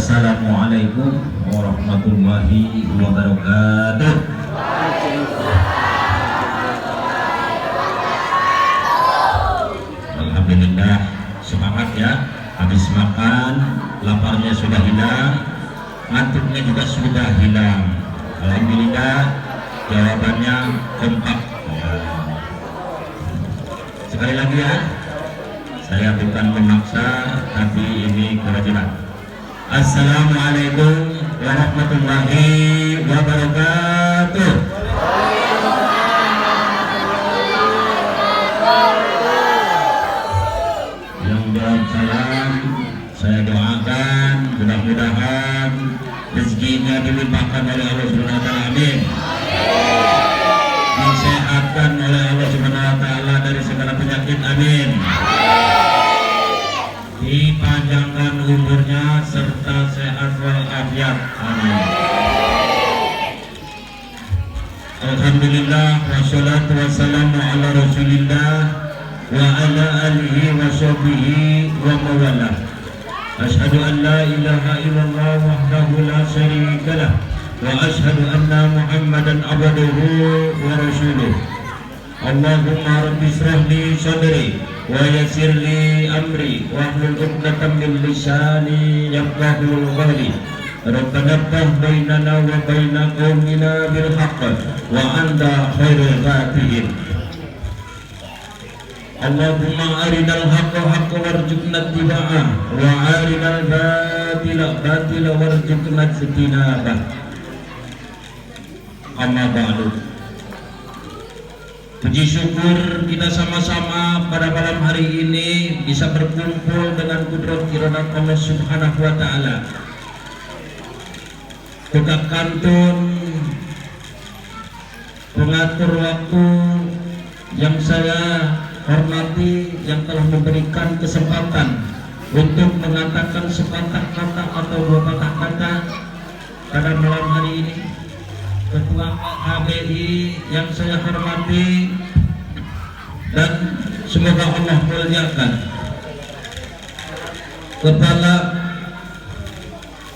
Assalamualaikum warahmatullahi wabarakatuh. Alhamdulillah, semangat ya. Habis makan, laparnya sudah hilang, ngantuknya juga sudah hilang. Alhamdulillah, jawabannya kompak. Sekali lagi ya, saya bukan memaksa, tapi ini kewajiban. Assalamualaikum warahmatullahi wabarakatuh. Yang jawab salam, saya doakan mudah-mudahan rezekinya dilimpahkan oleh Allah Subhanahu wa taala. Amin. Disehatkan oleh Allah Subhanahu wa taala dari segala penyakit. Amin. Dipanjangkan umurnya serta sehat walafiat. Amin. Alhamdulillah, wassalatu wassalamu ala rasulillah wa ala alihi wa sahbihi wa mawalah. Asyhadu an la ilaha illallah wahdahu la syarika lah wa asyhadu anna muhammadan abduhu wa rasuluh. Allahumma rabbi shrah li sadri wa yassir li amri wa hlul 'uqdatam min lisani yafqahu qawli. Rabbana iftah bainana wa baina qaumina bil haqq wa anta khairul fatihin. Allahumma arinal haqqa haqqan warzuqna ittiba'ah wa arinal batila batila warzuqna ijtinabah. Amma ba'du. Puji syukur kita sama-sama pada malam hari ini bisa berkumpul dengan kudrat iradat Allah Subhanahu wa taala. Tukang kantun pengatur waktu yang saya hormati, yang telah memberikan kesempatan untuk mengatakan sepatah kata atau dua patah kata pada malam hari ini. Ketua HBI yang saya hormati dan semoga Allah muliakan,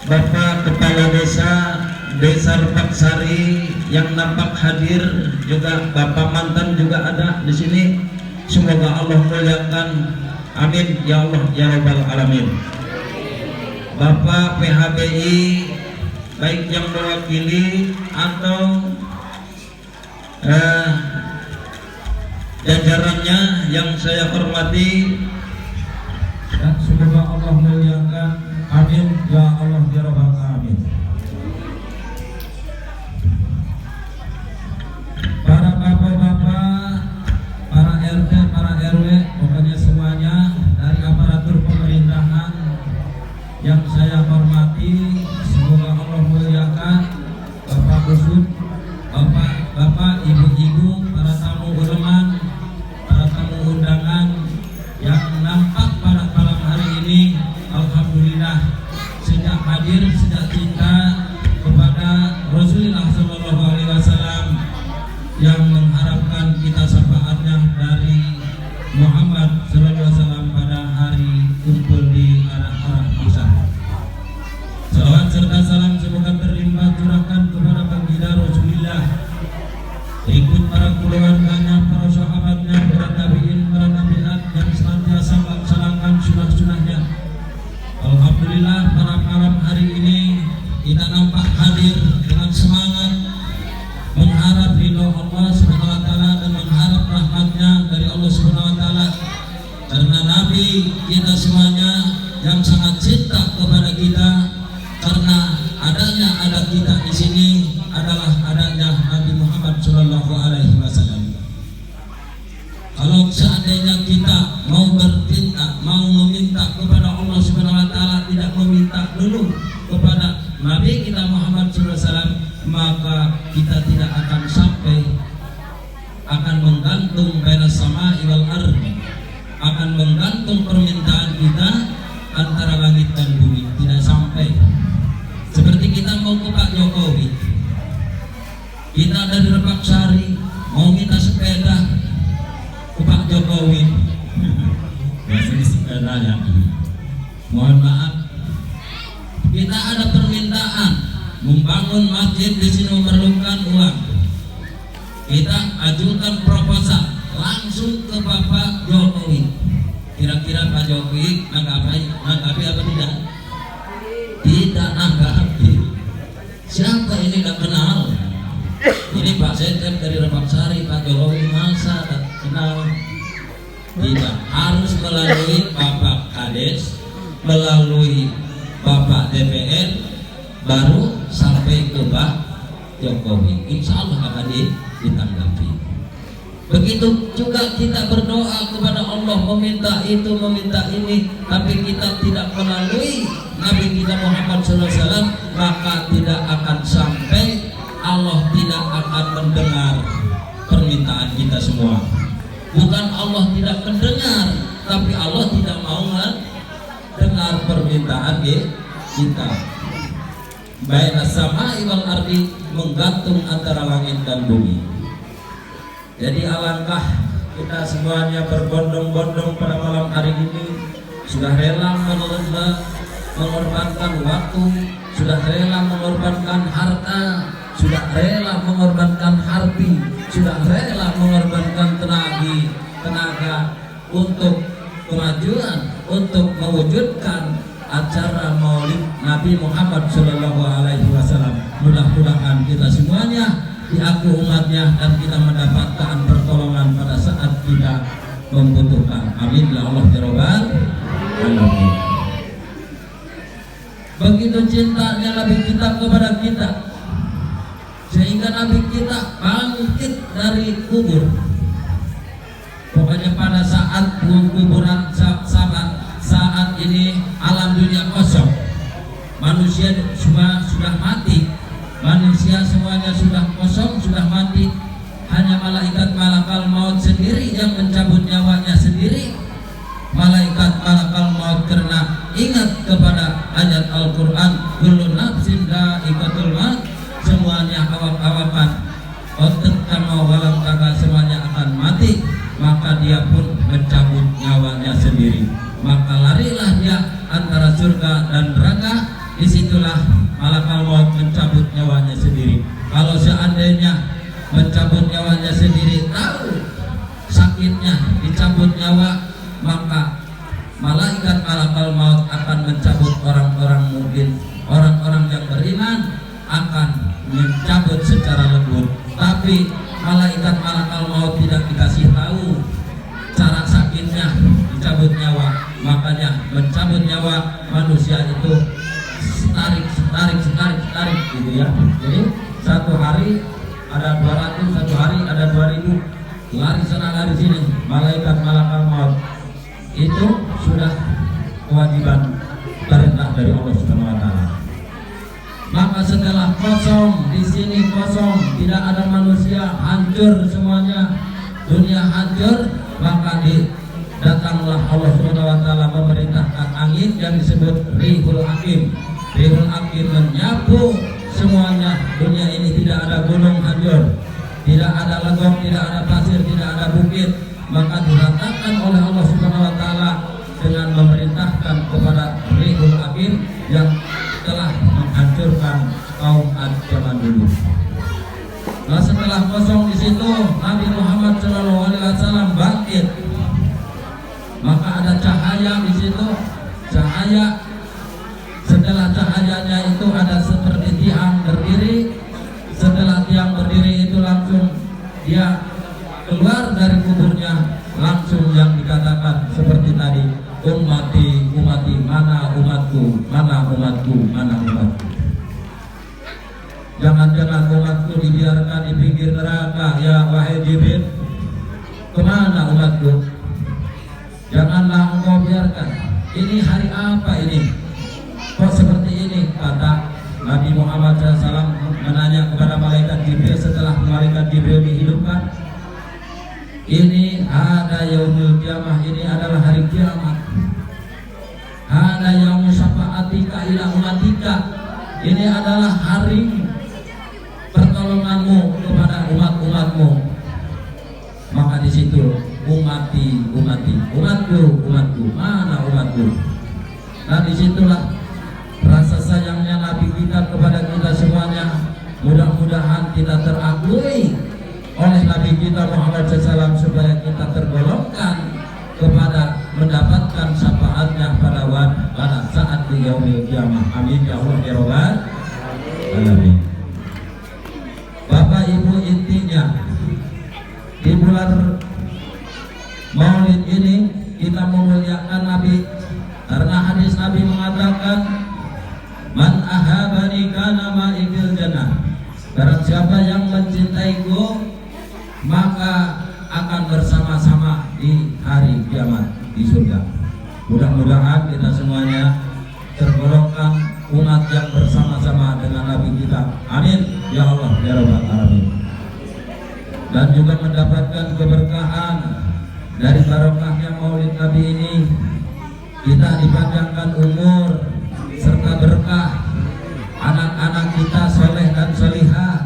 Bapak Kepala Desa Repaksari yang nampak hadir, juga Bapak mantan juga ada di sini. Semoga Allah muliakan. Amin ya Allah ya rabbal alamin. Bapak PHBI baik yang mewakili atau jajarannya yang saya hormati, dan semoga Allah muliakan. Amin ya Allah ya rabbal alamin. Para bapak-bapak, para RT, para RW, pokoknya semuanya dari aparatur pemerintahan yang saya hormati, semoga Allah muliakan. Bapak Usut, bapak, ibu-ibu, para tamu ulama, para tamu undangan yang nampak pada malam hari ini. Alhamdulillah, sejak hadir, sejak cinta kepada Rasulullah SAW yang mengharapkan kita syafaatnya dari Muhammad SAW pada hari kumpul di arah-arah kisah. Salawat serta salam semoga terlimpah curahkan kepada baginda Rasulullah, ikut para keluarganya, para sahabatnya, para tabiin, para tabiat yang senantiasa melaksanakan sunnah-sunnahnya. Alhamdulillah, pada malam hari ini kita nampak hadir dengan semangat mengharap ridho Allah Subhanahu wa taala dan mengharap rahmatnya dari Allah Subhanahu wa taala, karena Nabi kita semuanya yang sangat cinta kepada kita, karena ada kita di sini adalah adanya Nabi Muhammad Shallallahu Alaihi Wasallam. Kalau seandainya kita mau bertindak, mau meminta kepada Allah Subhanahu Wa Taala, tidak meminta dulu kepada Nabi kita Muhammad Shallallahu Alaihi Wasallam, maka kita tidak akan sampai, akan menggantung baina sama wal ardi, akan menggantung permintaan kita antara langit dan bumi, tidak sampai. Seperti kita mau ke Pak Jokowi, kita dari Repaksari mau minta sepeda ke Pak Jokowi, biasanya sepeda ya, mohon maaf, kita membangun masjid di sini memerlukan uang. Kita ajukan proposal langsung ke Bapak Jokowi. Kira-kira Pak Jokowi nanggapi apa tidak? Tidak nanggapi. Siapa ini tidak kenal? Ini Pak Sekep dari Repaksari, Pak Jokowi masa tak kenal? Tidak, harus melalui Bapak Kades, melalui Bapak DPR, baru sampai ke Pak Jokowi. Insya Allah akan ditanggapi. Begitu juga kita berdoa kepada Allah, meminta itu, meminta ini, tapi kita tidak melalui Nabi kita Muhammad SAW, maka tidak akan sampai, Allah tidak akan mendengar permintaan kita semua. Bukan Allah tidak mendengar, tapi Allah tidak mau dengar permintaan kita. Baina samai wal ardi, menggantung antara langit dan bumi. Jadi alangkah kita semuanya berbondong-bondong pada malam hari ini, sudah rela mengorbankan waktu, sudah rela mengorbankan harta, sudah rela mengorbankan hati, sudah rela mengorbankan tenaga untuk kemajuan, untuk mewujudkan acara Maulid Nabi Muhammad SAW. Mudah-mudahan kita semuanya diaku umatnya dan kita mendapatkan pertolongan pada saat kita membutuhkan. Amin ya Allah ya Rabbal alamin. Begitu cintanya Nabi kita kepada kita, sehingga Nabi kita bangkit dari kubur. Pokoknya pada saat kuburan saat ini alam dunia kosong, manusia semua sudah mati, manusia semuanya sudah kosong, sudah mati. Hanya malaikat malakal maut sendiri yang mencabut nyawanya sendiri. Malaikat malakal maut karena ingat kepada ayat Al-Quran, kullu nafsin dha'iqatul maut, semuanya awak-awakan, otak kama walam taka, semuanya akan mati. Maka dia pun mencabut nyawanya sendiri. Maka larilah dia antara surga dan neraka. Disitulah malakal maut mencabut nyawanya sendiri. Kalau seandainya mencabut nyawanya sendiri tahu sakitnya dicabut nyawa, maka malaikat malakal maut akan mencabut orang-orang mukmin, orang-orang yang beriman akan mencabut secara lembut. Tapi malaikat malakal maut tidak dikasih tahu cara sakitnya dicabut nyawa, makanya mencabut nyawa manusia itu tarik gitu ya. Jadi satu hari ada 200, satu hari ada 2000, lari sana lari sini. Malaikat malakal maut itu sudah kewajiban perintah dari Allah Subhanahu wa taala. Maka setelah kosong, di sini kosong, tidak ada manusia, hancur semuanya, dunia hancur, maka datanglah Allah Subhanahu wa taala memerintahkan angin yang disebut Rihul Hakim. Rihul Hakim menyapu semuanya. Dunia ini tidak ada gunung hancur, tidak ada legong, tidak ada pasir, tidak ada bukit. Maka diratakan oleh Allah Subhanahu wa taala dengan memerintahkan kepada Rihul Hakim yang telah menghancurkan kaum Ad zaman dulu. Nah, setelah kosong di situ Nabi Muhammad SAW bangkit. Maka ada cahaya di situ, cahaya. Setelah cahayanya itu ada seperti tiang berdiri. Setelah tiang berdiri itu langsung dia keluar dari kuburnya, langsung yang dikatakan seperti tadi, ummati, ummati, mana umatku, mana umatku, mana umatku. Jangan-jangan umatku dibiarkan di pinggir neraka, ya wahai Jibril, kemana umatku? Janganlah engkau biarkan. Ini hari apa ini? Kok seperti ini? Kata Nabi Muhammad SAW menanya kepada malaikat Jibril setelah malaikat Jibril dihidupkan. Ini ada yaumul kiamah, ini adalah hari kiamat. Ada yaumul syafa'atika ila umatika, ini adalah hari pertolonganmu kepada umat-umatmu. Maka di situ umati, umati, umatku, umatku, mana umatku? Nah disitulah rasa sayangnya Nabi kita kepada kita semua Mudah-mudahan kita teragui oleh Nabi kita Muhammad SAW supaya kita tergolongkan kepada mendapatkan syafaatnya pada saat di yaumil qiyamah. Amin ya Allah ya rabbal alamin. Bapak Ibu, intinya di bulan Maulid ini kita memuliakan Nabi karena hadis Nabi mengatakan man ahabani kana ma'i fil jannah. Barang siapa yang mencintaiku maka akan bersama-sama di hari kiamat di surga. Mudah-mudahan kita semuanya tergolongkan umat yang bersama-sama dengan Nabi kita. Amin ya Allah ya rabbal alamin. Dan juga mendapatkan keberkahan dari barokahnya Maulid Nabi ini, kita dipanjangkan umur serta berkah, anak-anak kita soleh dan solihah,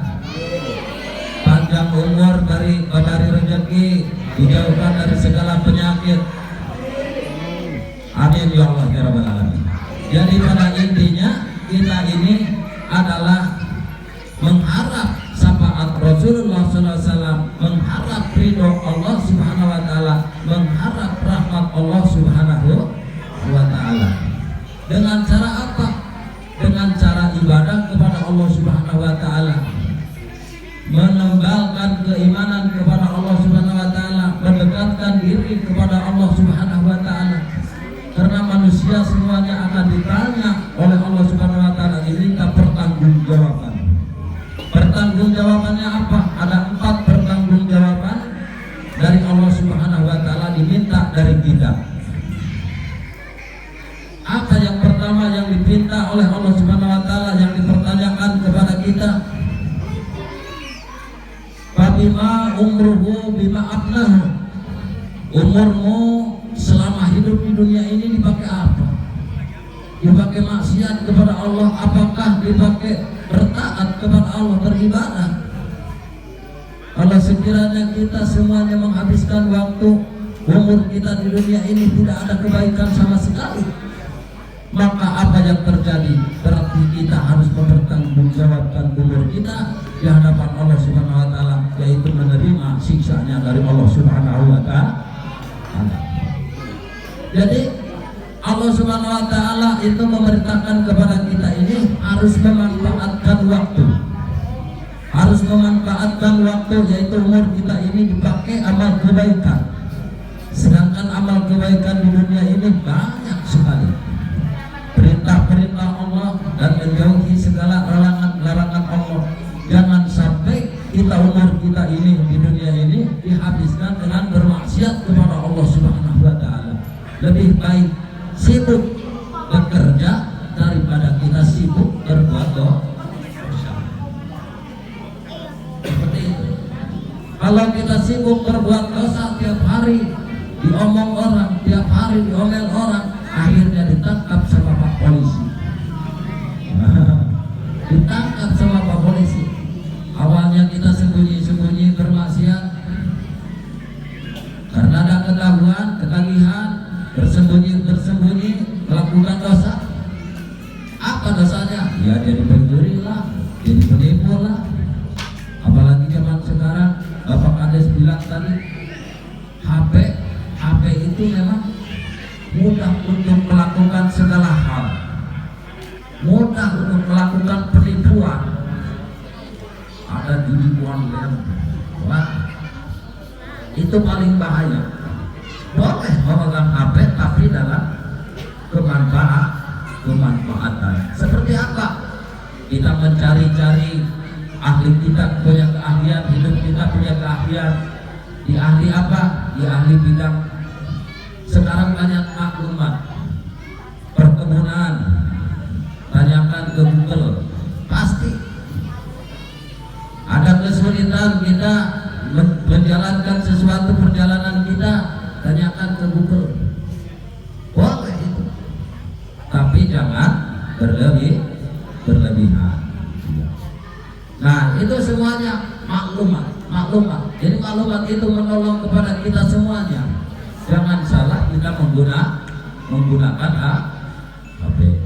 panjang umur dari rezeki, dijauhkan dari segala penyakit. Amin ya Allah ya rabbal alamin. Jadi pada intinya kita ini adalah mengharap syafaat Rasulullah SAW, mengharap ridho Allah Subhanahu wa taala, mengharap rahmat Allah Subhanahu wa taala. Dengan cara apa? Dengan cara ibadah kepada Allah Subhanahu wa taala, menembalkan keimanan kepada Allah Subhanahu wa taala, mendekatkan diri kepada Allah Subhanahu wa taala. Karena manusia semuanya akan ditanya oleh Allah Subhanahu wa taala, diminta pertanggungjawaban. Pertanggungjawabannya apa? Ada 4 pertanggungjawaban dari Allah Subhanahu wa taala diminta dari kita. Apa yang pertama yang diminta oleh Allah Subhanahu wa taala, yang dipertanyakan kepada kita? Bima umruhu bima abnahu. Umurmu selama hidup di dunia ini dipakai apa? Dipakai maksiat kepada Allah, apakah dipakai bertaat kepada Allah, beribadah? Kalau sekiranya kita semuanya menghabiskan waktu umur kita di dunia ini tidak ada kebaikan sama sekali, maka apa yang terjadi? Berarti kita harus mempertanggungjawabkan umur kita di hadapan Allah Subhanahu wa taala, yaitu menerima siksanya dari Allah Subhanahu wa taala. Jadi Allah Subhanahu wa taala itu memerintahkan kepada kita ini harus memanfaatkan waktu. Harus memanfaatkan waktu, yaitu umur kita ini dipakai amal kebaikan. Sedangkan amal kebaikan di dunia ini banyak sekali. Perintah-perintah Allah dan menjauhi segala larangan Allah. Jangan sampai kita umur kita ini di dunia ini dihabiskan dengan bermaksiat kepada Allah Subhanahu wa taala. Lebih baik sibuk bekerja daripada kita sibuk berbuat dosa. Seperti itu. Kalau kita sibuk berbuat dosa tiap hari, diomong orang, tiap hari diomel orang, akhirnya ditangkap sama Pak Polisi. Ditangkap sama Pak Polisi. Awalnya kita sembunyi-sembunyi bermaksiat karena ada ketahuan, ketagihan, bersembunyi melakukan dosa. Apa dosanya? Ya jadi pencuri lah, jadi penipu lah. Apalagi zaman sekarang, Bapak Kades bilang tadi, HP itu memang mudah untuk melakukan segala hal, mudah untuk melakukan penipuan. Ada penipuan yang wah, itu paling bahaya. Boleh memegang HP tapi dalam kemanfaatan. Seperti apa? Kita mencari-cari ahli, kita punya keahlian, hidup kita punya keahlian. Di ahli apa? Di ahli bidang. Sekarang banyak maklumat perkebunan, tanyakan ke Google, pasti ada kesulitan kita menjalankan sesuatu perjalanan kita, tanyakan ke Google. Boleh itu, tapi jangan berlebihan. Nah, itu semuanya maklumat. Jadi maklumat itu menolong kepada kita semuanya. Jangan salah kita menggunakan HP.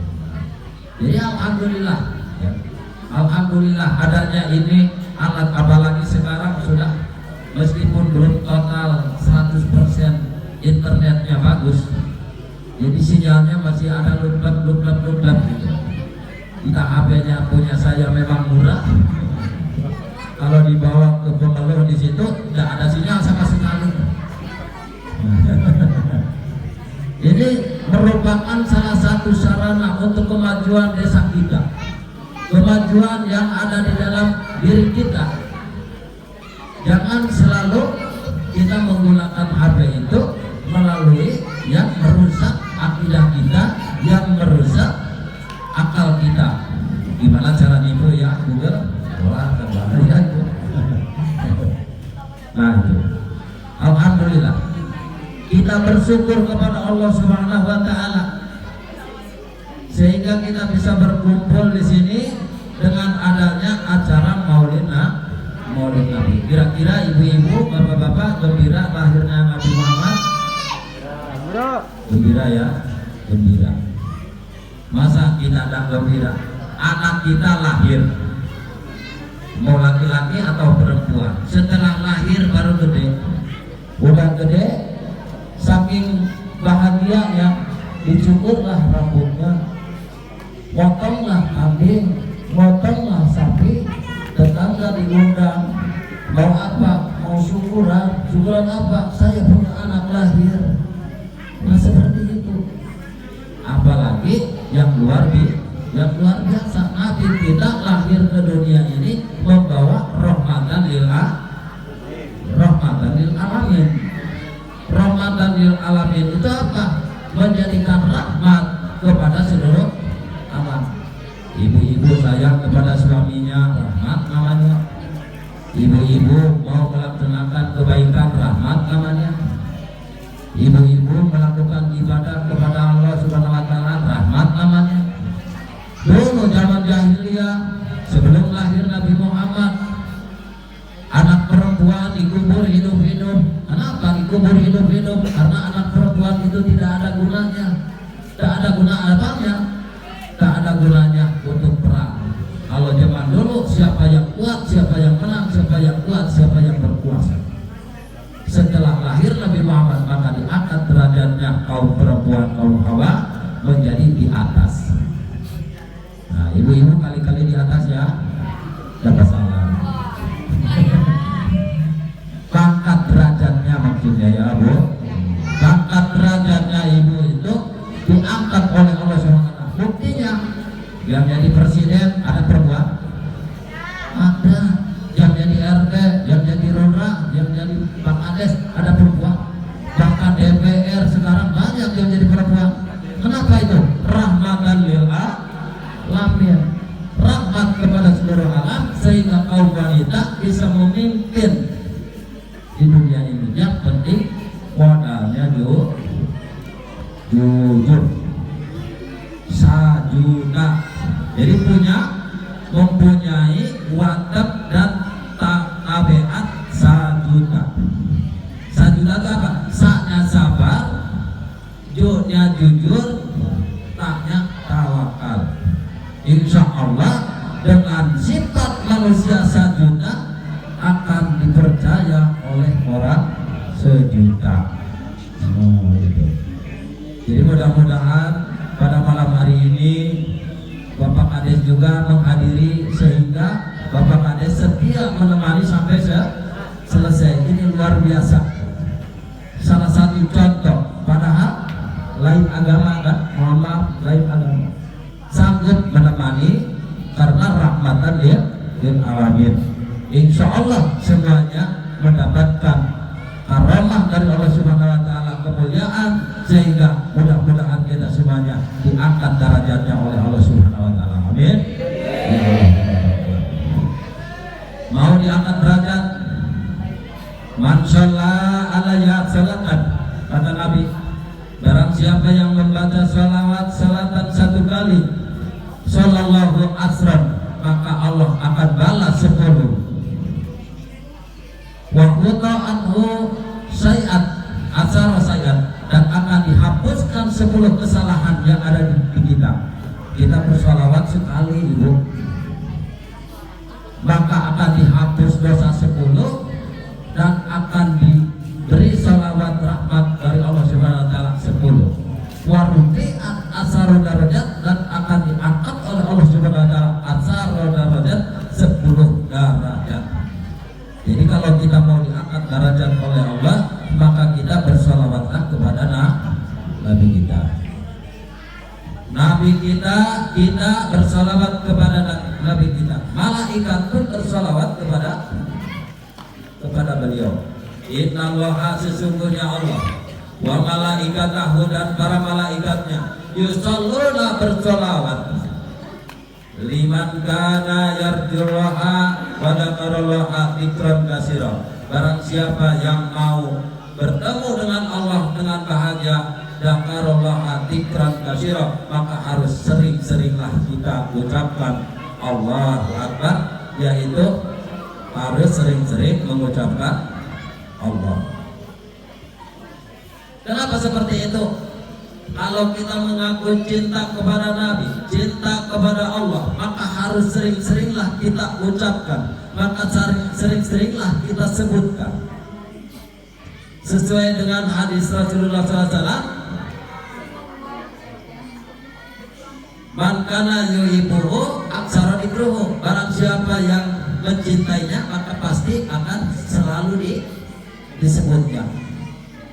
Jadi alhamdulillah ya. Alhamdulillah adanya ini alat, apalagi sekarang sudah meskipun belum total 100% internetnya bagus, jadi sinyalnya masih ada lublab gitu. Entah HP-nya punya saya memang murah, kalau dibawa ke pengeluh di situ tidak ada sinyal sama sekali. Ini merupakan salah satu sarana untuk kemajuan desa kita, kemajuan yang ada di dalam diri kita. Jangan selalu kita menggunakan HP itu melalui yang merusak akidah kita, yang merusak akal kita. Gimana cara nipu ya Google? Wah, ya itu. Nah itu, alhamdulillah kita bersyukur kepada Allah Subhanahu Wa Taala sehingga kita bisa berkumpul di sini dengan adanya acara Maulid Nabi. Kira-kira ibu-ibu, bapak-bapak gembira lahirnya Nabi Muhammad? Gembira ya, gembira. Masa kita tidak gembira? Anak kita lahir, mau laki-laki atau perempuan, setelah lahir baru gede. Udah gede, saking bahagianya dicukurlah rambutnya, motonglah kambing, motonglah sapi, tetangga diundang, mau apa? Mau syukuran. Syukuran apa? Saya punya anak lahir. Nah seperti itu. Apalagi yang luar biasa, Nabi kita lahir ke dunia ini membawa rahmatan lil alamin. Rahmatan lil alamin itu apa? Menjadikan rahmat kepada seluruh alam. Ibu-ibu sayang kepada suaminya, rahmat namanya. Ibu-ibu mau melaksanakan kebaikan, rahmat namanya. Ibu-ibu melakukan ibadah kepada Allah Subhanahu Wa Taala, rahmat namanya. Dulu zaman jahiliyah sebelum lahir Nabi Muhammad, anak perempuan dikubur hidup-hidup. Kenapa dikubur hidup-hidup? Karena anak perempuan itu tidak ada gunanya. Tak ada guna apanya? Tak ada gunanya untuk perang. Kalau zaman dulu siapa yang kuat, siapa yang menang, siapa yang kuat, siapa yang berkuasa. Setelah lahir Nabi Muhammad maka diangkat derajatnya kaum perempuan, kaum hawa menjadi di atas. Nah ibu-ibu kali-kali di atas ya, dapat salam. Pangkat derajatnya maksudnya ya Bu, pangkat derajatnya ibu itu diangkat oleh Allah SWT. Buktinya yang jadi presiden ada perempuan, ada. Yang jadi RT, yang jadi lurah, yang jadi Pak Ades ada perempuan. Bahkan DPR sekarang banyak yang jadi perempuan. Kenapa itu? Rahmatan lil alamin, rahmat kepada seluruh alam, sehingga kaum wanita bisa memimpin di dunia ini. Yang penting modalnya jujur, sajuda. Jadi mempunyai watak dan tabiat sajuda. Sajuda itu apa? Sa-nya sabar, ju-nya jujur, ta-nya tawakal. Insya Allah dengan sifat manusia sajuda akan dipercaya oleh orang sejuta. Gitu. Jadi mudah-mudahan pada malam hari ini Bapak Kades juga menghadiri sehingga Bapak Kades setia menemani sampai selesai. Ini luar biasa. Salah satu contoh, padahal lain agama kan, mohon maaf, lain agama, sanggup menemani karena rahmatan lil alamin. Insya Allah semuanya mendapatkan karamah dari Allah Subhanahu Wa Taala, kemuliaan, sehingga mudah-mudahan kita semuanya diangkat derajatnya oleh Allah Subhanahu Wa Taala. Amin. Mau diangkat derajat, man shalla alayya salatan, kata Nabi, barang siapa yang membaca salatan satu kali, sallallahu asran, maka Allah akan balas 10. Wa huta anhu sayiat asara sayiat, dan akan dihapuskan 10 kesalahan yang ada di kita. Kita bersalawat sekali ibu, maka akan dihapus dosa 10 dan akan diberi salawat rahmat dari Allah Subhanahu wa taala 10. Wa rufi'at asharu darajat, dan akan diangkat oleh Allah Subhanahu wa taala asharu darajat 10 derajat. Jadi kalau kita mau diangkat derajat oleh Allah, maka kita bersalawatlah kepada Nabi kita. Nabi kita bersalawat kepada Nabi kita. Malaikat pun bersalawat kepada beliau. Innallaha, sesungguhnya Allah, wa malaikatahu, dan para malaikatnya, yusalluna, bersalawat, liman kana yarjullaha wa dzakarallaha dzikran katsira. Barang siapa yang mau bertemu dengan Allah dengan bahagia, dzakarallaha dzikran katsira, maka harus sering-seringlah kita ucapkan Allahu Akbar, yaitu harus sering-sering mengucapkan Allah. Kenapa seperti itu? Kalau kita mengaku cinta kepada Nabi, cinta kepada Allah, maka harus sering-seringlah kita ucapkan, maka sering-seringlah kita sebutkan. Sesuai dengan hadis Rasulullah SAW, man kana yuhibbuhu aksara dzikruhu, barang siapa yang mencintainya maka pasti akan selalu disebutkan.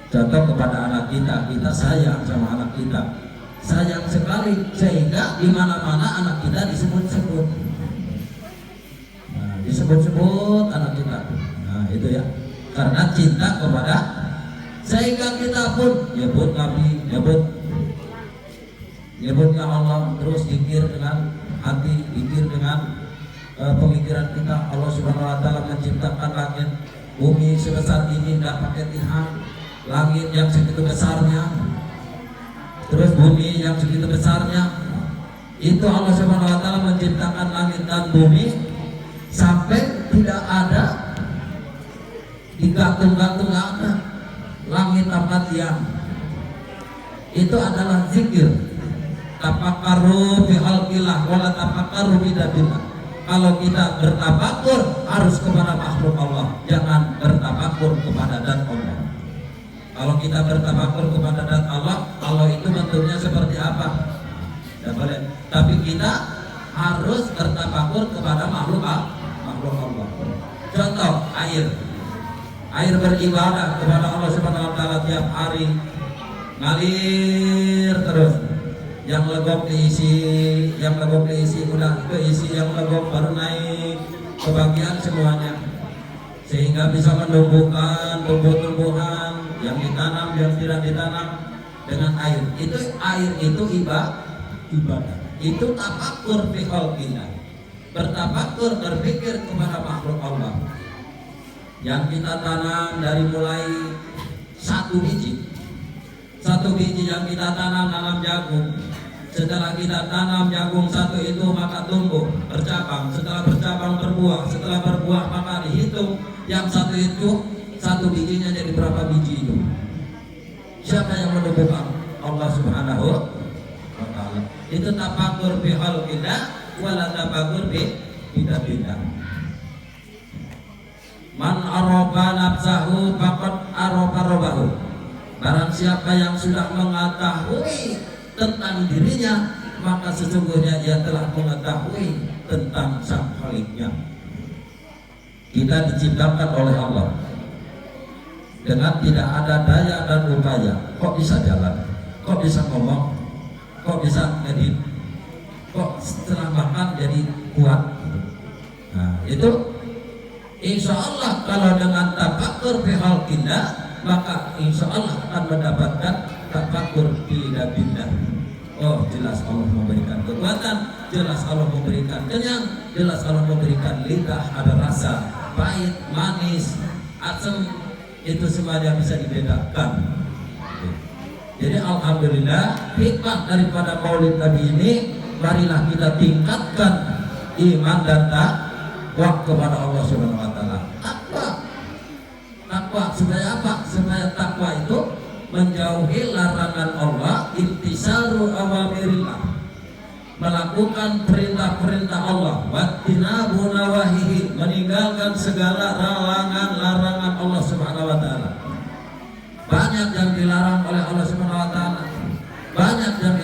Contoh kepada anak kita, kita sayang sama anak kita, sayang sekali, sehingga di mana-mana anak kita disebut-sebut. Nah, disebut-sebut anak kita. Nah, itu ya. Karena cinta kepada, sehingga kita pun nyebut Nabi, nyebutnya Allah, terus zikir dengan hati, zikir dengan pemikiran kita. Allah Subhanahu wa taala menciptakan langit bumi sebesar ini, tidak pakai tihan. Langit yang segitu besarnya, terus bumi yang segitu besarnya, itu Allah Subhanahu wa taala menciptakan langit dan bumi sampai tidak ada digantung-gantung, ada langit apa tiang. Itu adalah zikir. Tafakkaru fi khalqillah wala tafakkaru fi datillah. Kalau kita bertafakur harus kepada makhluk Allah, jangan bertafakur kepada zat Allah. Kalau kita bertafakur kepada zat Allah, Allah itu bentuknya seperti apa? Tidak boleh. Tapi kita harus bertafakur kepada makhluk Allah. Contoh air beribadah kepada Allah Subhanahu wa taala tiap hari, ngalir terus. Yang legok diisi, udah keisi, yang legok baru naik kebagian semuanya, sehingga bisa menumbuhkan tumbuh-tumbuhan yang ditanam, yang tidak ditanam dengan air. Air itu ibadah. Itu tafakur fi khalqillah. Bertafakur, berpikir kepada makhluk Allah. Yang kita tanam dari mulai satu biji yang kita tanam jagung. Setelah kita tanam jagung satu itu, maka tumbuh, bercabang. Setelah bercabang berbuah. Setelah berbuah maka dihitung yang satu itu, satu bijinya jadi berapa biji itu. Siapa yang menentukan? Allah Subhanahu wa ta'ala. Itu tafakur bi khalqillah wala tafakur bi bidatillah. Man arafa nafsahu faqad arafa rabbahu. Barang siapa yang sudah mengetahui tentang dirinya, maka sesungguhnya ia telah mengetahui tentang sang Khaliknya. Kita diciptakan oleh Allah dengan tidak ada daya dan upaya. Kok bisa jalan? Kok bisa ngomong? Kok bisa ngedit? Kok setelah makan jadi kuat? Nah, itu insya Allah kalau dengan tafakur fi khalqillah, maka insya Allah akan mendapatkan tafakur fi datillah. Oh, jelas Allah memberikan kekuatan, jelas Allah memberikan kenyang, jelas Allah memberikan lidah, ada rasa pahit, manis, asam, itu semuanya bisa dibedakan. Jadi alhamdulillah hikmah daripada Maulid Nabi ini, marilah kita tingkatkan iman dan takwa kepada Allah Subhanahu wa taala. Takwa supaya apa? Supaya takwa itu menjauhi larangan Allah, intisaru awamirillah, melakukan perintah-perintah Allah, wattinabu nawahihi, meninggalkan segala larangan-larangan Allah Subhanahu wa taala. Banyak yang dilarang oleh Allah Subhanahu wa taala, banyak yang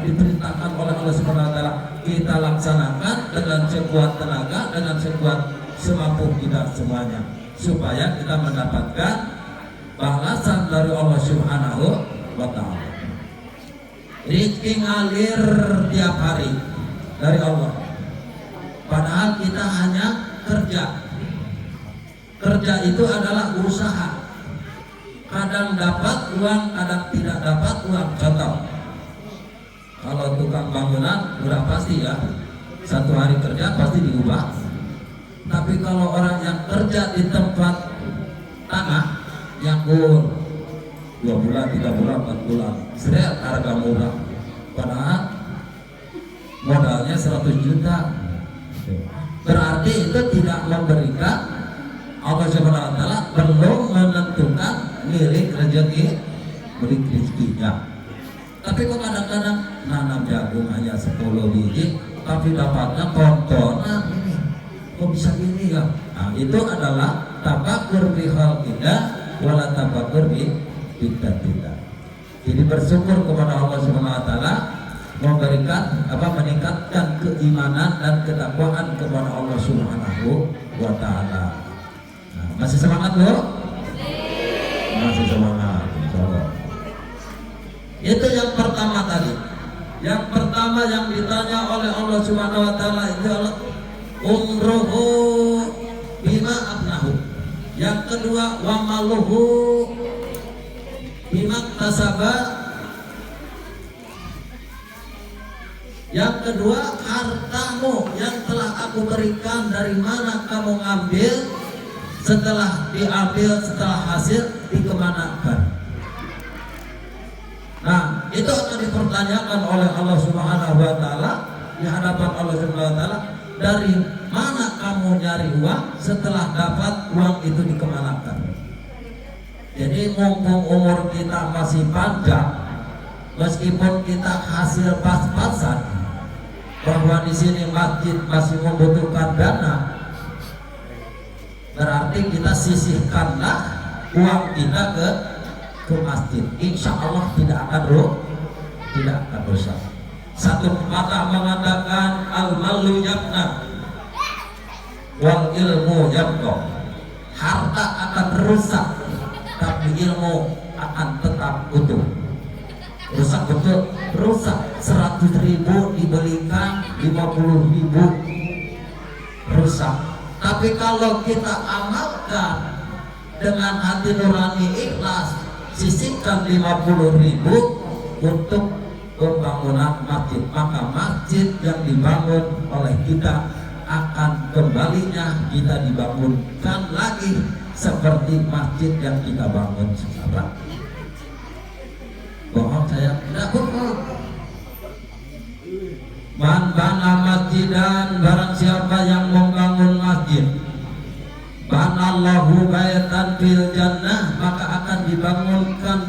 diperintahkan oleh Allah Subhanahu wa taala. Kita laksanakan dengan sekuat tenaga, dengan sekuat semampu kita semuanya, supaya kita mendapatkan balasan dari Allah Subhanahu wa taala. Rezeki ngalir tiap hari dari Allah. Padahal kita hanya kerja. Kerja itu adalah usaha. Kadang dapat uang, kadang tidak dapat uang. Contoh, kalau tukang bangunan udah pasti ya, satu hari kerja pasti diubah. Tapi kalau orang yang kerja di tempat tanah yang 2 bulan, 3 bulan, 4 bulan, seret harga murah, padahal modalnya 100 juta. Berarti itu tidak memberikan, Allah Subhanahu wa taala belum menentukan milik rezeki, milik rezekinya. Tapi kok kadang-kadang nanam jagung hanya 10 biji, tapi dapatnya tontonan ini. Kok bisa gini ya? Nah, itu adalah tafakur bi khalqillah wala tafakur bi tidak. Jadi bersyukur kepada Allah Subhanahu wa taala, meningkatkan keimanan dan ketakwaan kepada Allah Subhanahu wa taala. Nah, masih semangat loh? Masih semangat, insyaallah. Itu yang pertama tadi. Yang pertama yang ditanya oleh Allah Subhanahu wa taala itu adalah umruhu bima abnahu. Yang kedua wa maluhu bima tasaba. Yang kedua hartamu yang telah aku berikan, dari mana kamu ngambil? Setelah diambil, setelah hasil dikemanakan? Nah, itu akan dipertanyakan oleh Allah Subhanahu wa taala di hadapan Allah Subhanahu wa taala. Dari mana kamu nyari uang? Setelah dapat uang itu dikemanakan? Jadi mumpung umur kita masih panjang, meskipun kita hasil pas-pasan, bahwa di sini masjid masih membutuhkan dana, berarti kita sisihkanlah uang kita ke masjid. Insya Allah tidak akan rusak. Satu kata mengatakan al-malu yabna wal ilmu yabqa. Harta akan rusak, tapi ilmu akan tetap utuh. Rusak betul, rusak. 100.000 dibelikan 50.000 rusak. Tapi kalau kita amalkan dengan hati nurani ikhlas, sisihkan 50.000 untuk pembangunan masjid, maka masjid yang dibangun oleh kita akan kembalinya kita dibangunkan lagi seperti masjid yang kita bangun sekarang. Bohong saya? Tidak bohong. Man bana masjidan, barang siapa yang membangun masjid, banallahu baitan fil jannah, maka akan dibangunkan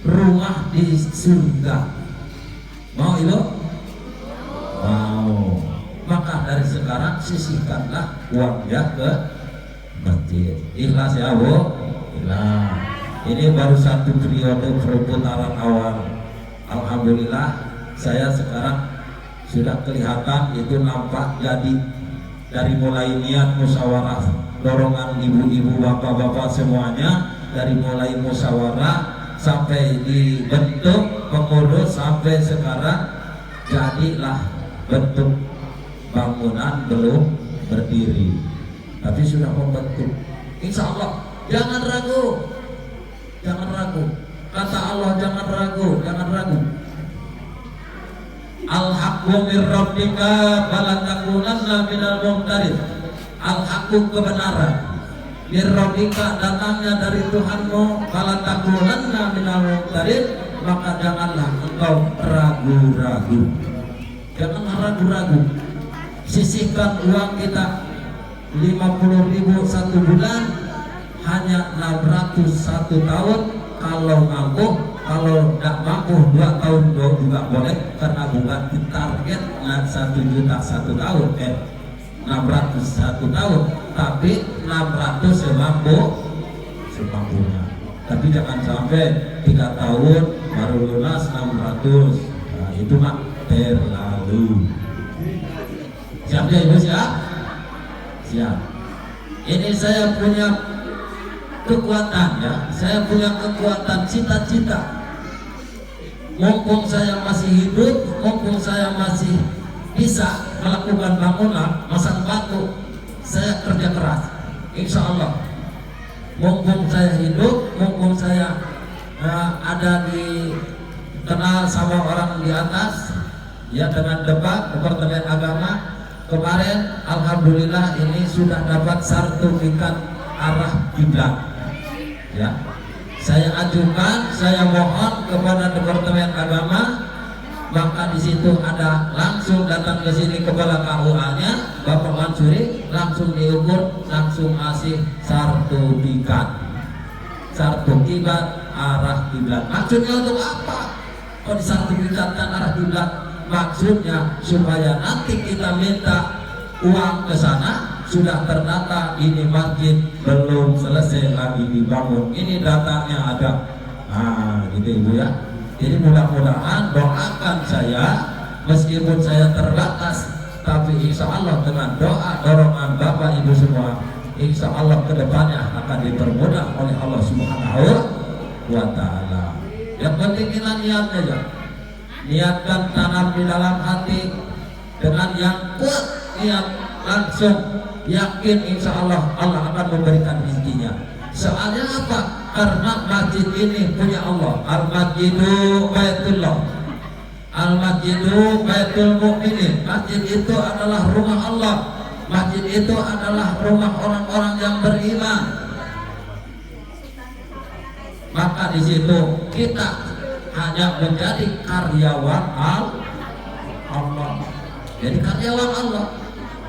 rumah di surga. Mau ibu? Mau. Maka dari sekarang sisihkanlah uangnya ke masjid. Ikhlas ya bu? Ikhlas. Ini baru satu periode perputaran awal. Alhamdulillah saya sekarang sudah kelihatan itu nampak jadi. Dari mulai niat musyawarah, dorongan ibu-ibu, bapak-bapak semuanya, dari mulai musyawarah sampai dibentuk pengurus sampai sekarang jadilah bentuk bangunan belum berdiri, tapi sudah membentuk. Insya Allah jangan ragu, jangan ragu. Kata Allah jangan ragu, jangan ragu. Al-haqqu min rabbika fala takunanna minal mumtarin. Al-haqqu kebenaran min rabbika datangnya dari Tuhanmu, fala takunanna minal mumtarin, maka janganlah engkau ragu-ragu. Janganlah ragu-ragu. Sisihkan uang kita 50.000 satu bulan, hanya 600 satu tahun. Kalau mampu kalau nggak mampu 2 tahun juga boleh, karena bukan target 1 juta 1 tahun, 600 1 tahun, tapi 600 semampunya. Tapi jangan sampai 3 tahun baru lunas 600. Nah, itu mah terlalu. Siap ya Ibu, siap? Siap. Ini saya punya kekuatan ya, saya punya kekuatan cita-cita. Mumpung saya masih hidup, mumpung saya masih bisa melakukan bangunan, masang batu, saya kerja keras, insya Allah. Mumpung saya hidup, mumpung saya ada kenal sama orang di atas, ya, dengan Departemen Agama kemarin, alhamdulillah ini sudah dapat sertifikat arah kiblat. Ya, saya ajukan, saya mohon kepada Departemen Agama, maka di situ ada langsung datang ke sini kepala KUA-nya Bapak Mansuri, langsung diukur, langsung kasih sertifikat arah kiblat. Maksudnya untuk apa? Kok disertifikatkan arah kiblat? Maksudnya supaya nanti kita minta uang ke sana, sudah terdata ini masjid belum selesai lagi dibangun, ini datanya ada. Nah, gitu Ibu ya. Jadi mudah-mudahan doakan saya, meskipun saya terbatas, tapi insya Allah dengan doa dorongan Bapak Ibu semua, insya Allah kedepannya akan dipermudah oleh Allah Subhanahu wa Ta'ala. Yang penting kita niat aja, niatkan, tanam di dalam hati dengan yang kuat, niat langsung, yakin insya Allah Allah akan memberikan rezekinya. Soalnya apa? Karena masjid ini punya Allah. Al-Masjidu Baitullah, Al-Masjidu Baitul Mu'minin. Masjid itu adalah rumah Allah. Masjid itu adalah rumah orang-orang yang beriman. Maka di situ kita hanya menjadi karyawan Allah. Jadi karyawan Allah.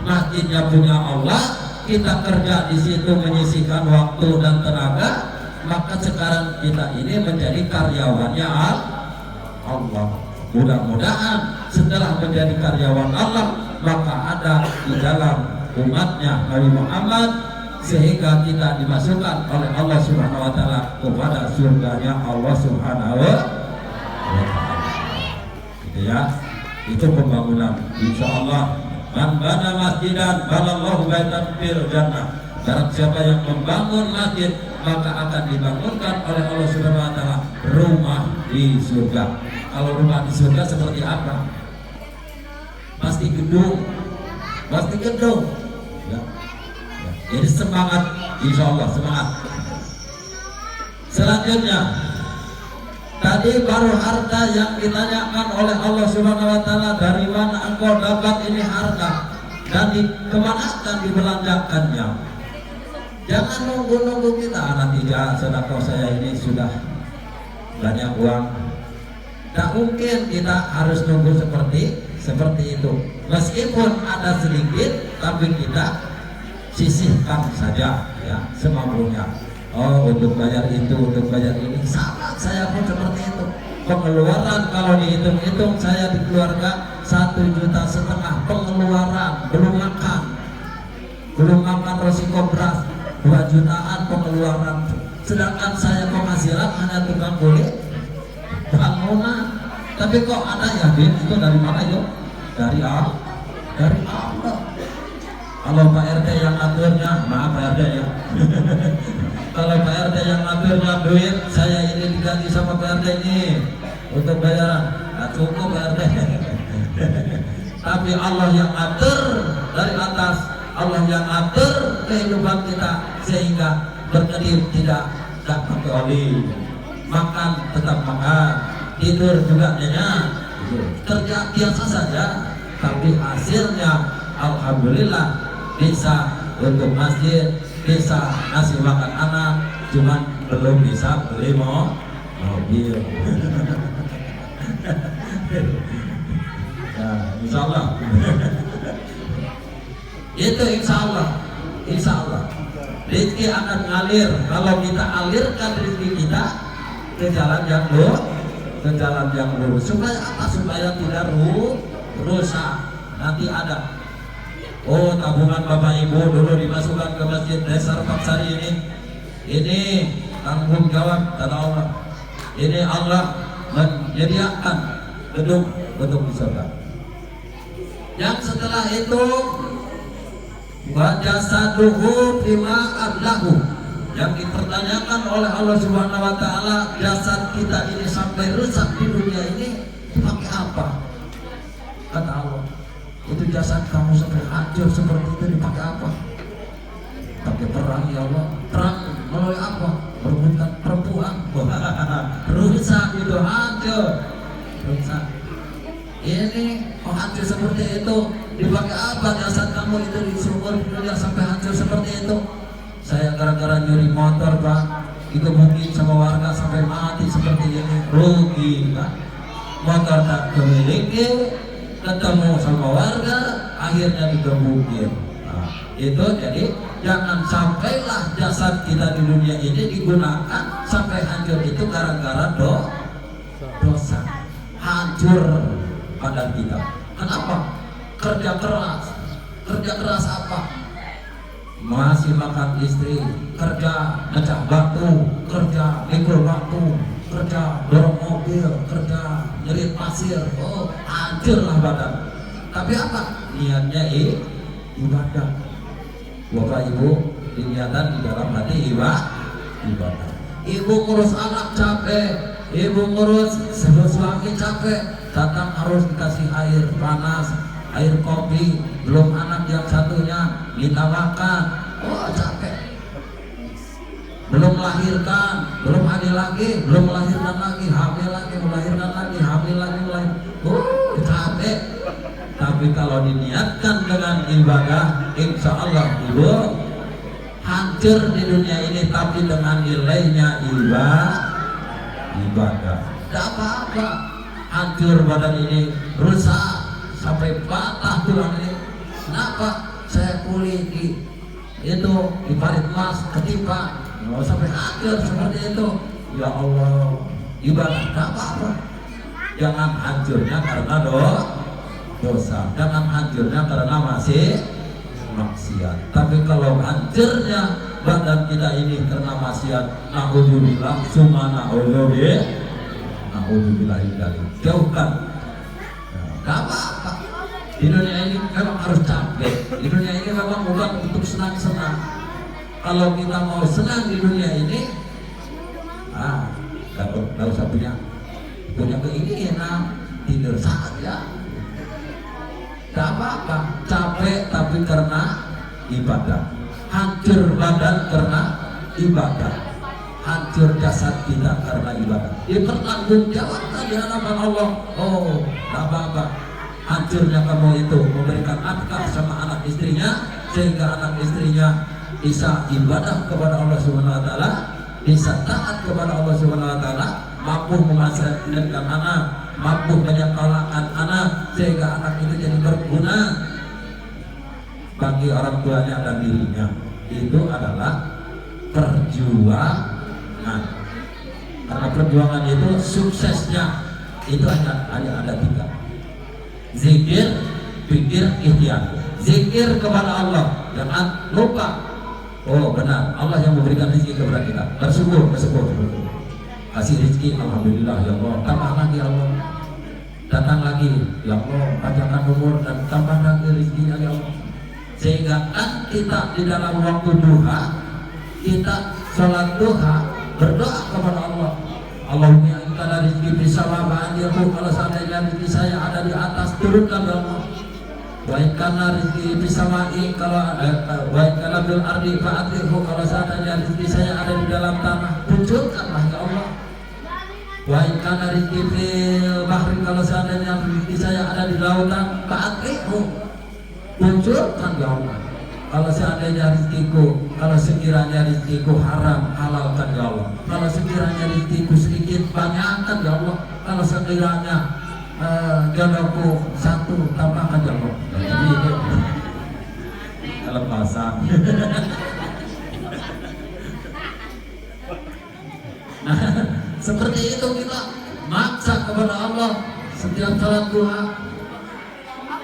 Masjidnya punya Allah, kita kerja di situ menyisihkan waktu dan tenaga, maka sekarang kita ini menjadi karyawannya Allah. Mudah-mudahan setelah menjadi karyawan Allah, maka ada di dalam umatnya Nabi Muhammad, sehingga kita dimasukkan oleh Allah Subhanahu wa Ta'ala kepada surganya Allah Subhanahu wa Ta'ala. Gitu ya. Itu pembangunan, insya Allah. Man bana masjidan banallahu baitan fil jannah. Barang siapa yang membangun masjid, maka akan dibangunkan oleh Allah Subhanahu wa Ta'ala rumah di surga. Kalau rumah di surga seperti apa? Pasti gedung, pasti gedung. Ya. Jadi semangat, insya Allah semangat. Selanjutnya, tadi baru harta yang ditanyakan oleh Allah Subhanahu wa Ta'ala, dari mana engkau dapat ini harta dan kemana akan dibelanjakannya. Jangan nunggu-nunggu kita, nanti ya sedekah saya ini sudah banyak uang. Tak mungkin kita harus nunggu seperti itu. Meskipun ada sedikit, tapi kita sisihkan saja ya semampunya. Oh, untuk bayar itu, untuk bayar ini. Sama saya pun seperti itu. Pengeluaran kalau dihitung-hitung, saya di keluarga 1,5 juta pengeluaran, belum makan resiko beras 2 jutaan pengeluaran. Sedangkan saya penghasilan hanya tukang kulit bangunan. Tapi kok ada ya, Bin? Itu dari mana yuk? Dari Allah. Kalau Pak RT yang aturnya, maaf Pak RT ya. Kalau Pak RT yang aturnya duit, saya ini diganti sama Pak RT ini untuk bayaran, nggak cukup Pak RT. Tapi Allah yang atur dari atas, Allah yang atur kehidupan kita, sehingga berkedip tidak pakai oli, makan tetap makan, tidur juga nyenyak, kerja biasa saja, tapi hasilnya alhamdulillah bisa untuk masjid, bisa ngasih makan anak, cuman belum bisa beli mobil. Ya, insya Allah. Itu insya Allah. Rezeki akan ngalir kalau kita alirkan rezeki kita ke jalan yang lurus. ke jalan yang lurus. Supaya apa? Supaya tidak rusak. Nanti ada, oh, tabungan Bapak Ibu dulu dimasukkan ke Masjid Desa Paksari ini tanggung jawab kata Allah. Ini Allah menyediakan gedung di surga. Yang setelah itu wa jasaduhu bima ablahu, yang dipertanyakan oleh Allah Subhanahu wa taala, jasad kita ini sampai rusak di dunia ini pakai apa? Kata Allah, itu jasad kamu sampai hancur seperti itu dipakai apa? Pakai perang ya Allah. Perang melalui apa? Merebutkan perempuan. Rusak itu, hancur. Rusak. Ini hancur seperti itu dipakai apa? Jasad kamu itu di sumur dunia sampai hancur seperti itu. Saya gara-gara nyuri motor Pak, itu mungkin sama warga sampai mati seperti ini, rugi Pak. Motor tak dimiliki, ketemu sama warga, akhirnya digebukin. Nah, itu jadi jangan sampailah jasad kita di dunia ini digunakan sampai hancur itu gara-gara dosa. Hancur badan kita. Kenapa? Kerja keras apa? Masih makan istri, kerja ngecah batu, kerja mikul batu, kerja dorong mobil, kerja nyerit pasir. Oh, hancurlah badan. Tapi apa? Niatnya ibadah. Bapak Ibu, niatan di dalam hati ibadah. Ibu ngurus anak capek, ibu ngurus suami capek, datang harus dikasih air panas, air kopi, belum anak yang satunya minta makan, oh capek. Belum melahirkan, belum hamil lagi, belum melahirkan lagi, hamil lagi, melahirkan lagi, hamil lagi, capek. Tapi kalau diniatkan dengan ibadah, insya Allah Ibu hancur di dunia ini, tapi dengan nilainya ibadah. Tidak apa-apa, hancur badan ini, rusak sampai patah tulang ini. Kenapa? Saya kulit itu di parit emas ketimpa, sampai hancur seperti itu. Ya Allah, ibadah tidak apa-apa. Jangan hancurnya karena dosa, jangan hancurnya karena masih maksiat. Tapi kalau hancurnya badan kita ini karena maksiat, naudzubillah, summa naudzubillah, jauhkan. Gak apa-apa. Di dunia ini memang harus capek. Di dunia ini memang bukan untuk senang-senang. Kalau kita mau senang di dunia ini, gak usah punya keinginan, tidur saja. Gak apa-apa, capek tapi karena ibadah. Hancur badan karena ibadah, hancur jasad kita karena ibadah. Dipertanggungjawabkan di hadapan Allah. Oh, gak apa-apa. Hancurnya kamu itu memberikan nafkah sama anak istrinya, sehingga anak istrinya bisa ibadah kepada Allah Subhanahu wa taala, bisa taat kepada Allah Subhanahu wa taala, mampu memasarkan anak, mampu menyekolahkan anak, sehingga anak itu jadi berguna bagi orang tuanya dan dirinya. Itu adalah perjuangan. Karena perjuangan itu suksesnya itu hanya ada 3: zikir, pikir, ikhtiar. Zikir kepada Allah, jangan lupa. Oh benar, Allah yang memberikan rezeki kepada kita. Bersyukur. Kasih rezeki, alhamdulillah ya Allah. Tambah lagi ya Allah. Datang lagi ya Allah, panjangkan umur dan tambah lagi rezekinya ya Allah. Sehingga kan kita di dalam waktu duha, kita sholat duha, berdoa kepada Allah. Allahumma ingkana rizki bisawa ba'andiyaku, kalau seandainya rizki saya ada di atas, turunkan ya Allah. Wa ingkana rizki bisama'i, kalau wa ingkana bil ardi fa'atihu, kalau seandainya rizki saya ada di dalam tanah, tunjukkanlah ya Allah. Wa ingkana rizki bil bahri, kalau seandainya rizki saya ada di lautan, fa'atihu, tunjukkan ya Allah. Kalau seandainya rizkiku, kalau sekiranya rizkiku haram, halalkan ya Allah. Kalau sekiranya rizkiku sedikit, banyakkan ya Allah. Kalau sekiranya jodohku 1, tambahkan ya Allah. Jadi itu kelepasan. Nah, seperti itu kita maksa setiap salat duha.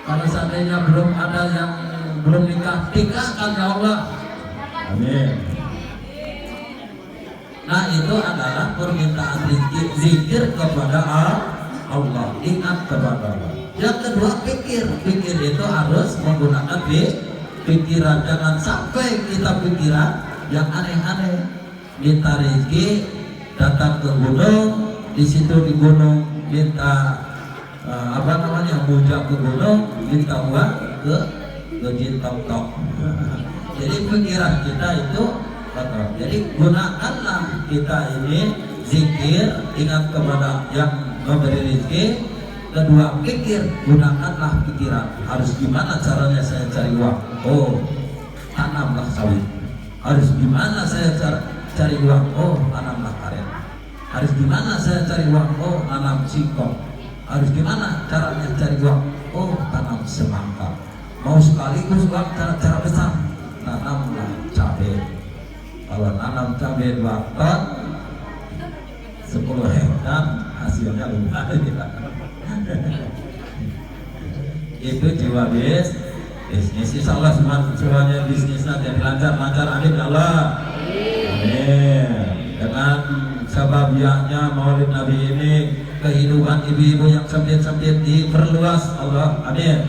Kalau seandainya belum ada yang belum nikah, nikahkan ya Allah. Amin. Nah itu adalah permintaan zikir kepada Allah, ingat kepada Allah. Yang kedua pikir itu harus menggunakan pikiran. Jangan sampai kita pikiran yang aneh-aneh. Minta rezeki, datang ke gunung, di situ di gunung minta muja ke gunung, minta uang ke Jintok-tok. Jadi pikiran kita itu kotor. Jadi gunakanlah kita ini zikir, ingat kepada yang memberi rezeki. Kedua pikir, gunakanlah pikiran. Harus gimana caranya saya cari uang? Oh, tanamlah sawit. Harus gimana saya cari uang? Oh, tanamlah karet. Harus gimana saya cari uang? Oh, tanam singkong. Harus gimana caranya cari uang? Oh, tanam semangka. Mau sekaligus uang cara besar, tanamlah cabai. Kalau nanam cabai 2 ton 10 hektar hasilnya lumayan. Itu jiwa bisnis. Insya Allah semuanya bisnisnya jadi lancar. Amin ya Allah. Amin. Dengan sababiahnya Maulid Nabi ini, kehidupan ibu-ibu yang sempit-sempit diperluas Allah. Amin.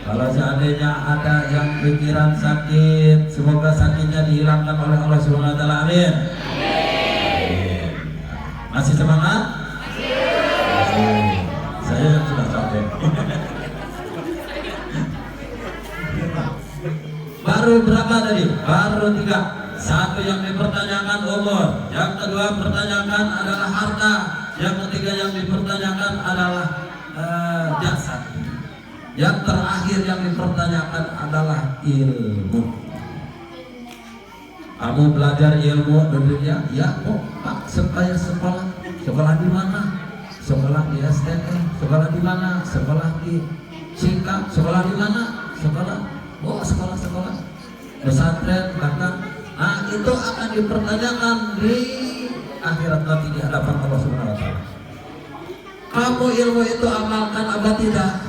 Kalau seandainya ada yang pikiran sakit, semoga sakitnya dihilangkan oleh Allah Subhanahu wa taala. Amin. Masih semangat? Masih. Saya yang sudah capek. Baru berapa tadi? Baru 3. Satu yang dipertanyakan umur, yang kedua pertanyakan adalah harta, yang ketiga yang dipertanyakan adalah jasad. Yang terakhir yang dipertanyakan adalah ilmu. Kamu belajar ilmu dunia? Ya, Pak, supaya sekolah di mana? Sekolah di STM. Sekolah di mana? Sekolah di Singkang. Sekolah di mana? Sekolah pesantren bahkan. Nah, itu akan dipertanyakan di akhirat nanti di hadapan Allah Subhanahu wa taala. Kamu ilmu itu amalkan apa tidak?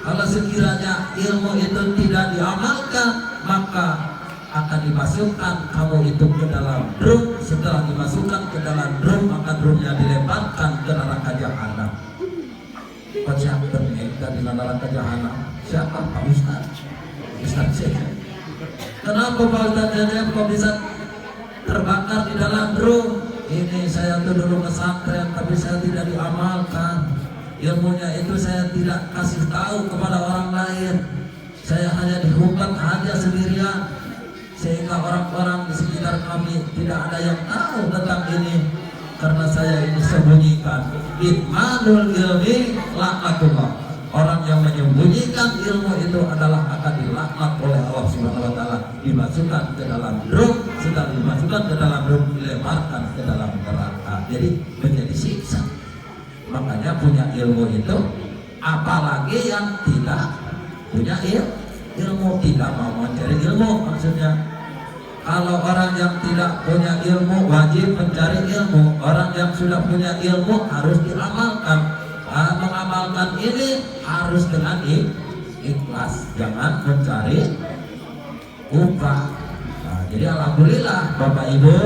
Kalau sekiranya ilmu itu tidak diamalkan, maka akan dimasukkan kamu itu ke dalam drum. Setelah dimasukkan ke dalam drum, maka drumnya dilemparkan ke neraka jahanam. Siapa ternyata di neraka jahanam? Siapa? Pak Ustaz. Ustaz siapa? Kenapa Pak Ustaz kok bisa terbakar di dalam drum? Ini saya tuh dulu pesantren, tapi saya tidak diamalkan. Ilmunya itu saya tidak kasih tahu kepada orang lain. Saya hanya dihukum aja sendirian, sehingga orang-orang di sekitar kami tidak ada yang tahu tentang ini. Karena saya ini sembunyikan. Itmanul ilmi laknatullah. Orang yang menyembunyikan ilmu itu adalah akan dilaknat oleh Allah Subhanahu wa taala, dimasukkan ke dalam drum. Setelah dimasukkan ke dalam drum, dilemparkan ke dalam neraka. Jadi menjadi siksa. Makanya punya ilmu itu, apalagi yang tidak punya ilmu, tidak mau mencari ilmu. Maksudnya kalau orang yang tidak punya ilmu wajib mencari ilmu. Orang yang sudah punya ilmu harus diamalkan. Mengamalkan ini harus dengan ikhlas, jangan mencari upah. Nah, jadi alhamdulillah Bapak Ibu,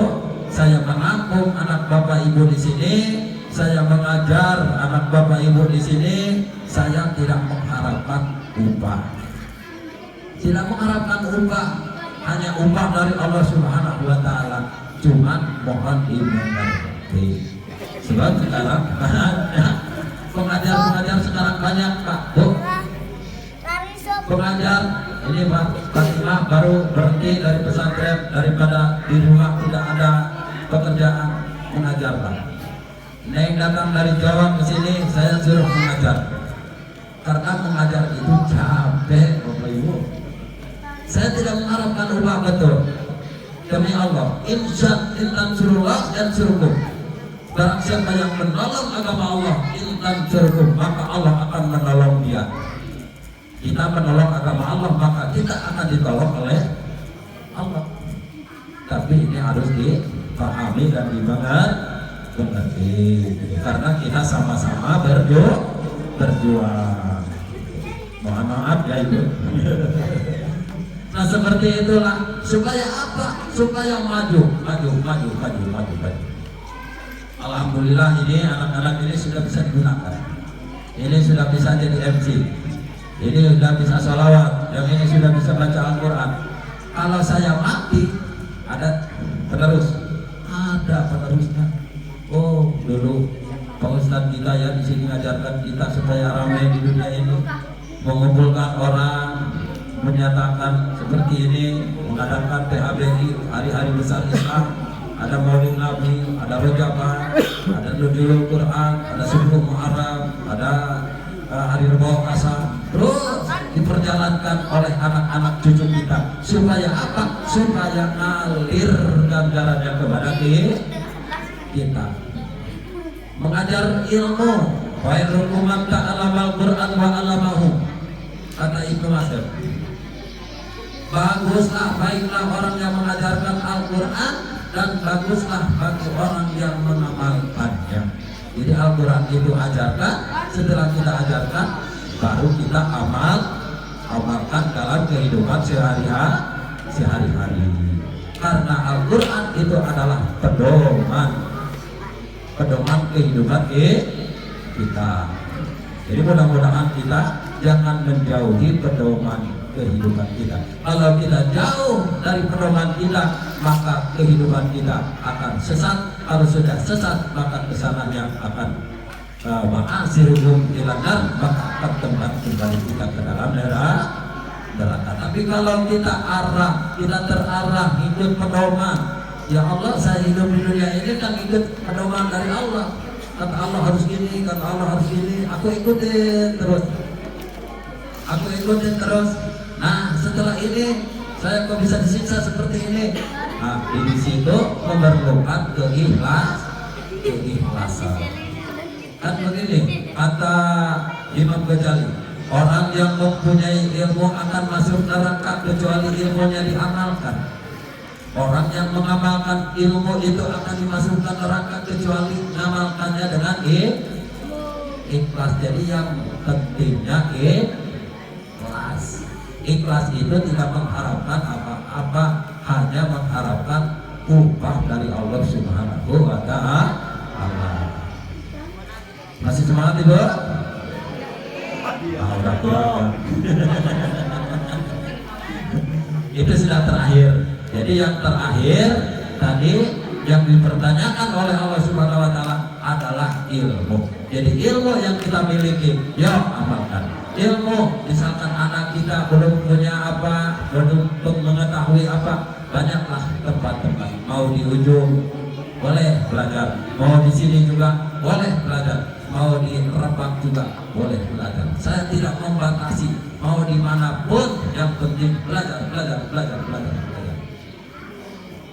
saya menampung anak Bapak Ibu di sini, saya mengajar anak Bapak Ibu di sini. Saya tidak mengharapkan upah, tidak mengharapkan upah, hanya upah dari Allah Subhanahu wa taala. Cuman mohon dimengerti. Sebab sekarang pengajar sekarang banyak Pak, Bu. Pengajar ini Pak Fatimah baru berhenti dari pesantren, daripada di rumah tidak ada pekerjaan, mengajar Pak. Neng datang dari Jawa ke sini, saya suruh mengajar. Karena mengajar itu capek Bapak Ibu. Saya tidak mengharapkan upah, betul. Demi Allah, intan surullah dan suruhku. Barang siapa yang menolong agama Allah, intan suruhku, maka Allah akan menolong dia. Kita menolong agama Allah, maka kita akan ditolong oleh Allah. Tapi ini harus dipahami dan mengerti, karena kita sama-sama berjuang. Mohon maaf ya Ibu. Nah seperti itulah, supaya apa? Supaya maju. Alhamdulillah ini anak-anak ini sudah bisa digunakan. Ini sudah bisa jadi MC. Ini sudah bisa sholawat. Yang ini sudah bisa baca Al-Quran. Kalau saya mati, ada penerus. Ada penerusnya. Oh dulu Pak Ustadz kita ya di sini ngajarkan kita supaya ramai di dunia ini, mengumpulkan orang, menyatakan seperti ini, mengadakan PHBI, hari-hari besar Islam, ada Maulid Nabi, ada Rojabah, ada Nuzulul Quran, ada Subuh Muharram, ada Hari Rebo Kasar, terus diperjalankan oleh anak-anak cucu kita. Supaya apa? Supaya ngalir ganjarannya kepada kita. Mengajar ilmu, khairul umam ta'alamal Quran wa alamahu, kata Ibnu Mas'ud. Baguslah, baiklah orang yang mengajarkan Al-Quran, dan baguslah bagi orang yang mengamalkannya. Jadi Al-Quran itu ajarkan, setelah kita ajarkan, baru kita amalkan dalam kehidupan sehari-hari. Karena Al-Quran itu adalah pedoman kehidupan kita. Jadi mudah-mudahan kita jangan menjauhi pedoman kehidupan kita. Kalau kita jauh dari pedoman kita, maka kehidupan kita akan sesat. Kalau sudah sesat, maka kesananya akan ma'asiruhum ilanar, maka akan kembali kita ke dalam neraka. Tapi kalau kita terarah ikut pedoman, ya Allah, saya hidup di dunia ini kan ikut pedoman dari Allah. Kata Allah harus gini, kata Allah harus gini, aku ikutin terus. Nah setelah ini saya kok bisa disiksa seperti ini. Nah di situ memerlukan keikhlasan. Kan begini kata Imam Ghazali, orang yang mempunyai ilmu akan masuk neraka kecuali ilmunya diamalkan. Orang yang mengamalkan ilmu itu akan dimasukkan neraka kecuali mengamalkannya dengan ikhlas. Jadi yang pentingnya ikhlas. Ikhlas itu tidak mengharapkan apa-apa, hanya mengharapkan upah dari Allah Subhanahu wa ta'ala. Masih semangat Ibu? Udah kurang. Itu sudah terakhir. Jadi yang terakhir tadi yang dipertanyakan oleh Allah Subhanahu wa ta'ala adalah ilmu. Jadi ilmu yang kita miliki, ya amalkan. Ilmu, misalkan anak kita belum punya apa, belum mengetahui apa, banyaklah tempat-tempat. Mau di ujung boleh belajar, mau di sini juga boleh belajar, mau di Rembang juga boleh belajar. Saya tidak membatasi, mau dimanapun, yang penting belajar.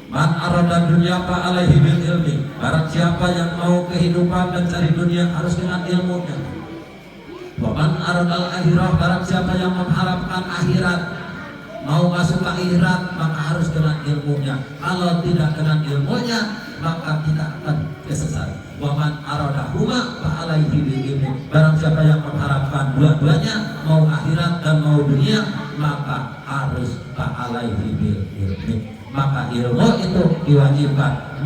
Man arada dunya fa alaihi bil ilmi. Barang siapa yang mau kehidupan mencari dunia harus dengan ilmunya. Wa man aradal akhirah, barang siapa yang mengharapkan akhirat, mau masuk ke akhirat, maka harus dengan ilmunya. Kalau tidak dengan ilmunya, maka kita akan kesesat. Wa man aradahuma fa alaihi bil ilmi. Barang siapa yang mengharapkan dua-duanya, mau akhirat dan mau dunia, maka harus fa alaihi bil ilmi. Maka ilmu itu diwajibkan.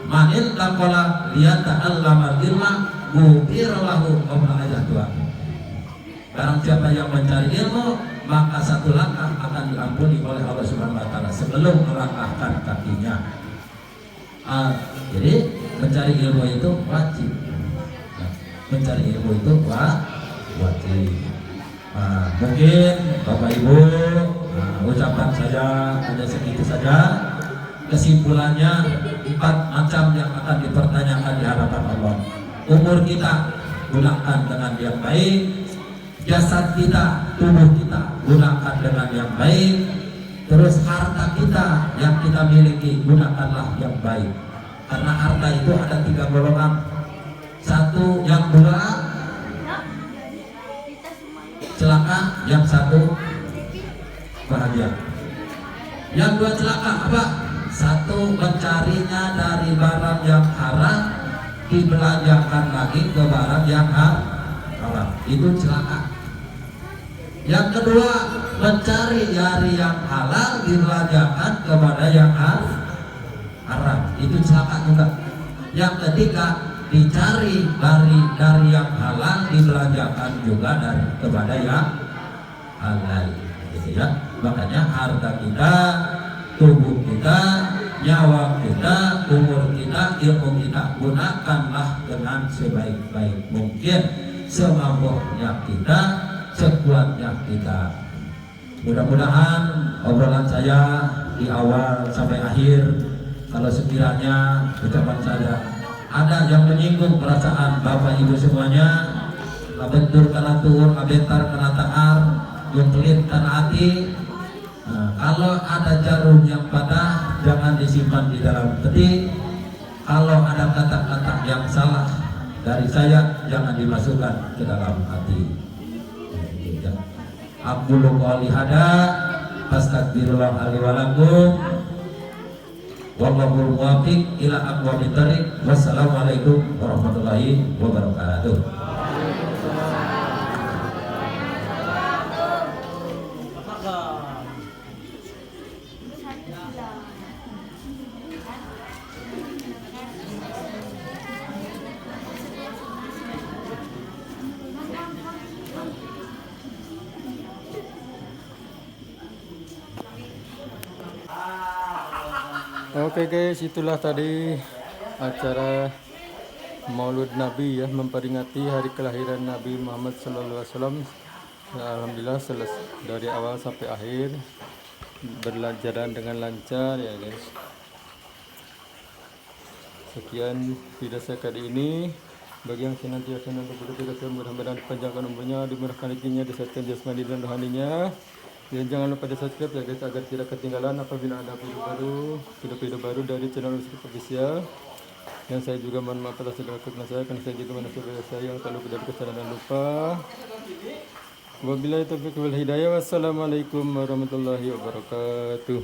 Manil taqala liyata'allama ilma gufirallahu qabla ajatuha. Barang siapa yang mencari ilmu, maka satu langkah akan diampuni oleh Allah Subhanahu wa ta'ala sebelum melangkahkan kakinya. Jadi mencari ilmu itu wajib. Mencari ilmu itu wajib. Mungkin Bapak Ibu, ucapan saya hanya segitu saja. Kesimpulannya 4 macam yang akan dipertanyakan di hadapan Allah. Umur kita gunakan dengan yang baik, jasad kita, tubuh kita gunakan dengan yang baik, terus harta kita yang kita miliki gunakanlah yang baik. Karena harta itu ada 3 golongan. Satu yang 2 celaka, yang 1 bahagia. Yang 2 celaka apa? 1 mencarinya dari barang yang haram, dibelanjakan lagi ke barang yang haram, itu celaka. Yang kedua, mencari dari yang halal dibelanjakan kepada yang haram, itu celaka juga. Yang ketiga, dicari dari yang halal dibelanjakan juga kepada yang halal, gitu ya. Makanya harta kita, tubuh kita, nyawa kita, umur kita, ilmu kita, gunakanlah dengan sebaik-baik mungkin, semampunya kita, sekuatnya kita. Mudah-mudahan obrolan saya di awal sampai akhir, kalau sekiranya ucapan saya ada yang menyinggung perasaan Bapak Ibu semuanya, abentur kana tuur, abentar kana taar, yang pelit kana hati. Kalau ada jarum yang patah, jangan disimpan di dalam peti. Kalau ada kata-kata yang salah dari saya, jangan dimasukkan ke dalam hati. Aqulu qouli hada, astagfirullah li wa lakum. Wallahul muwaffiq ila aqwamit thariq. Wassalamualaikum warahmatullahi wabarakatuh. Oke guys, itulah tadi acara Maulud Nabi ya, memperingati hari kelahiran Nabi Muhammad SAW. Alhamdulillah dari awal sampai akhir berjalan dengan lancar ya guys. Sekian video saya kali ini. Bagi yang senantiasa berdoa, mudah-mudahan dipanjangkan umurnya, dimurahkan rezekinya, disehatkan jasmani dan rohaninya. Dan jangan lupa di subscribe ya guys, agar tidak ketinggalan apabila ada video baru dari channel Musik Official. Dan saya juga mohon maaf atas segala kekurangan saya, karena saya juga manusia biasa yang tak luput dari kesalahan dan lupa. Wabillahi taufiq wal hidayah. Wassalamualaikum warahmatullahi wabarakatuh.